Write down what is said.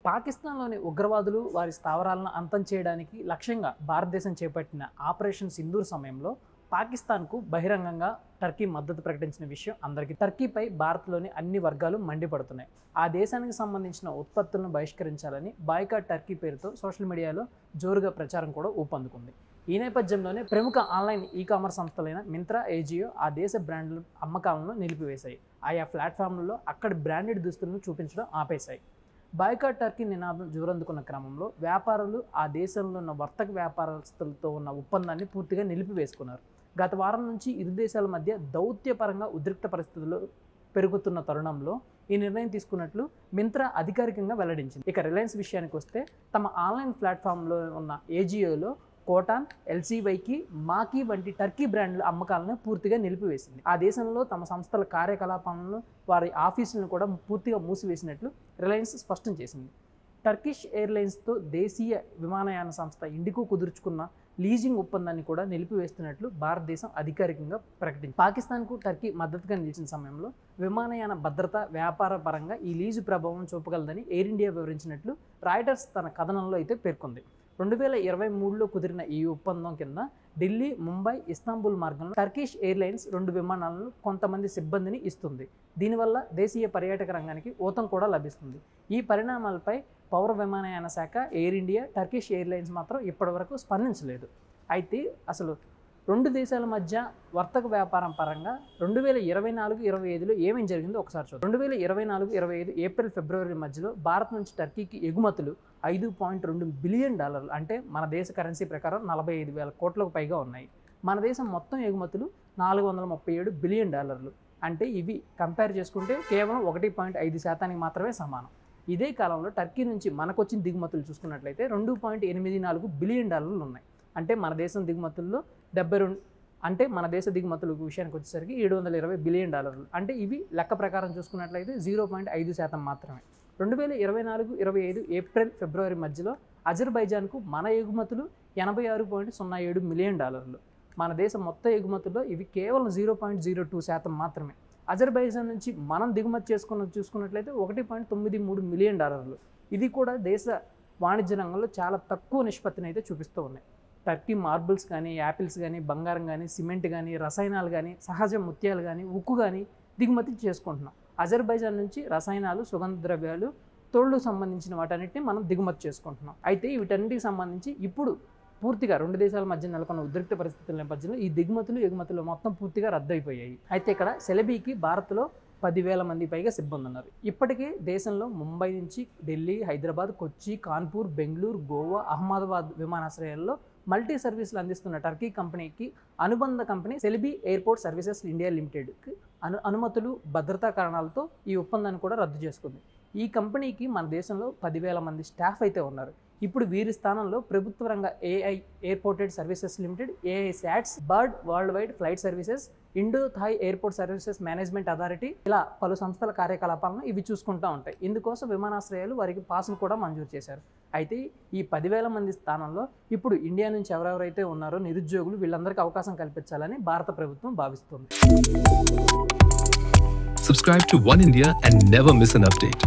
పాకిస్తాన్లోని ఉగ్రవాదులు వారి స్థావరాలను అంతం చేయడానికి లక్ష్యంగా భారతదేశం చేపట్టిన ఆపరేషన్ సింధూర్ సమయంలో పాకిస్తాన్కు బహిరంగంగా టర్కీ మద్దతు ప్రకటించిన విషయం అందరికీ. టర్కీపై భారత్లోని అన్ని వర్గాలు మండిపడుతున్నాయి. ఆ దేశానికి సంబంధించిన ఉత్పత్తులను బహిష్కరించాలని బాయ్కాట్ టర్కీ పేరుతో సోషల్ మీడియాలో జోరుగా ప్రచారం కూడా ఊపందుకుంది. ఈ నేపథ్యంలోనే ప్రముఖ ఆన్లైన్ ఈ-కామర్స్ సంస్థలైన మింత్రా, ఏజియో ఆ దేశ బ్రాండ్ల అమ్మకాలను నిలిపివేశాయి. ఆయా ప్లాట్ఫామ్లలో అక్కడి బ్రాండెడ్ దుస్తులను చూపించడం ఆపేశాయి. బాయ్కాట్ టర్కీ నినాదం జోరందుకున్న క్రమంలో వ్యాపారులు ఆ దేశంలో ఉన్న వర్తక వ్యాపారస్తులతో ఉన్న ఒప్పందాన్ని పూర్తిగా నిలిపివేసుకున్నారు. గత వారం నుంచి ఇరు దేశాల మధ్య దౌత్యపరంగా ఉద్రిక్త పరిస్థితులు పెరుగుతున్న తరుణంలో ఈ నిర్ణయం తీసుకున్నట్లు మింత్రా అధికారికంగా వెల్లడించింది. ఇక రిలయన్స్ విషయానికి వస్తే తమ ఆన్లైన్ ప్లాట్ఫామ్లో ఉన్న ఏజియోలో కోటాన్, ఎల్సీవైకి, మాకీ వంటి టర్కీ బ్రాండ్ల అమ్మకాలను పూర్తిగా నిలిపివేసింది. ఆ దేశంలో తమ సంస్థల కార్యకలాపాలను, వారి ఆఫీసులను కూడా పూర్తిగా మూసివేసినట్లు రిలయన్స్ స్పష్టం చేసింది. టర్కిష్ ఎయిర్లైన్స్తో దేశీయ విమానయాన సంస్థ ఇండిగో కుదుర్చుకున్న లీజింగ్ ఒప్పందాన్ని కూడా నిలిపివేస్తున్నట్లు భారతదేశం అధికారికంగా ప్రకటించింది. పాకిస్తాన్కు టర్కీ మద్దతుగా నిలిచిన సమయంలో విమానయాన భద్రత, వ్యాపార పరంగా ఈ లీజు ప్రభావం చూపగలదని ఎయిర్ ఇండియా వివరించినట్లు రాయిటర్స్ తన కథనంలో అయితే పేర్కొంది. 2023లో కుదిరిన ఈ ఒప్పందం కింద ఢిల్లీ, ముంబై, ఇస్తాంబుల్ మార్గంలో టర్కిష్ ఎయిర్లైన్స్ 2 విమానాలను కొంతమంది సిబ్బందిని ఇస్తుంది. దీనివల్ల దేశీయ పర్యాటక రంగానికి ఊతం కూడా లభిస్తుంది. ఈ పరిణామాలపై పౌర విమానయాన శాఖ, ఎయిర్ ఇండియా, టర్కిష్ ఎయిర్లైన్స్ మాత్రం ఇప్పటివరకు స్పందించలేదు. అయితే అసలు 2 దేశాల మధ్య వర్తక వ్యాపారం పరంగా 2024-25లో ఏమేం జరిగిందో ఒకసారి చూద్దాం. 2024-25 ఏప్రిల్, ఫిబ్రవరి మధ్యలో భారత్ నుంచి టర్కీకి ఎగుమతులు $5.2 బిలియన్, అంటే మన దేశ కరెన్సీ ప్రకారం 45,000 కోట్లకు పైగా ఉన్నాయి. మన దేశం మొత్తం ఎగుమతులు $437 బిలియన్, అంటే ఇవి కంపేర్ చేసుకుంటే కేవలం 1.5% మాత్రమే సమానం. ఇదే కాలంలో టర్కీ నుంచి మనకొచ్చిన దిగుమతులు చూసుకున్నట్లయితే $2.84 బిలియన్ ఉన్నాయి. అంటే మన దేశం దిగుమతుల్లో 72, అంటే మన దేశ దిగుమతుల విషయానికి వచ్చేసరికి $720 బిలియన్, అంటే ఇవి లెక్క ప్రకారం చూసుకున్నట్లయితే 0.5% మాత్రమే. 2024-25 ఏప్రిల్, ఫిబ్రవరి మధ్యలో అజర్బైజాన్కు మన ఎగుమతులు $86.07 మిలియన్. మన దేశం మొత్తం ఎగుమతుల్లో ఇవి కేవలం 0.02% మాత్రమే. అజర్బైజాన్ నుంచి మనం దిగుమతి చూసుకున్నట్లయితే $1.93 మిలియన్. ఇది కూడా దేశ వాణిజ్య రంగంలో చాలా తక్కువ నిష్పత్తిని అయితే చూపిస్తూ ఉన్నాయి. టర్కీ మార్బుల్స్ కానీ, యాపిల్స్ కానీ, బంగారం కానీ, సిమెంట్ కానీ, రసాయనాలు కానీ, సహజ ముత్యాలు కానీ, ఉక్కు కానీ దిగుమతి చేసుకుంటున్నాం. అజర్బైజాన్ నుంచి రసాయనాలు, సుగంధ ద్రవ్యాలు, తోళ్లు సంబంధించిన వాటన్నిటిని మనం దిగుమతి చేసుకుంటున్నాం. అయితే వీటన్నిటికి సంబంధించి ఇప్పుడు పూర్తిగా 2 దేశాల మధ్య నెలకొన్న ఉద్రిక్త పరిస్థితుల నేపథ్యంలో ఈ దిగుమతులు, ఎగుమతులు మొత్తం పూర్తిగా రద్దయిపోయాయి. అయితే ఇక్కడ సెలబీకి భారత్లో 10,000 మంది పైగా సిబ్బంది ఉన్నారు. ఇప్పటికే దేశంలో ముంబై నుంచి ఢిల్లీ, హైదరాబాద్, కొచ్చి, కాన్పూర్, బెంగళూరు, గోవా, అహ్మదాబాద్ విమానాశ్రయాల్లో మల్టీ సర్వీసులు అందిస్తున్న టర్కీ కంపెనీకి అనుబంధ కంపెనీ సెలిబీ ఎయిర్పోర్ట్ సర్వీసెస్ ఇండియా లిమిటెడ్కి అనుమతులు, భద్రతా కారణాలతో ఈ ఒప్పందాన్ని కూడా రద్దు చేసుకుంది. ఈ కంపెనీకి మన దేశంలో 10,000 మంది స్టాఫ్ అయితే ఉన్నారు. ఇప్పుడు వీరి స్థానంలో ప్రభుత్వ రంగ AI airport services limited, AI SATS, Bird world wide flight services, Indo Thai airport services management authority, ఇలా పలు సంస్థల కార్యకలాపాలను ఇవి చూసుకుంటూ ఉంటాయి. ఇందుకోసం విమానాశ్రయాలు వారికి పాస్ను కూడా మంజూరు చేశారు. అయితే ఈ 10,000 మంది స్థానంలో ఇప్పుడు ఇండియా నుంచి ఎవరెవరైతే ఉన్నారో నిరుద్యోగులు, వీళ్ళందరికీ అవకాశం కల్పించాలని భారత ప్రభుత్వం భావిస్తుంది. Subscribe to One India and never miss an update.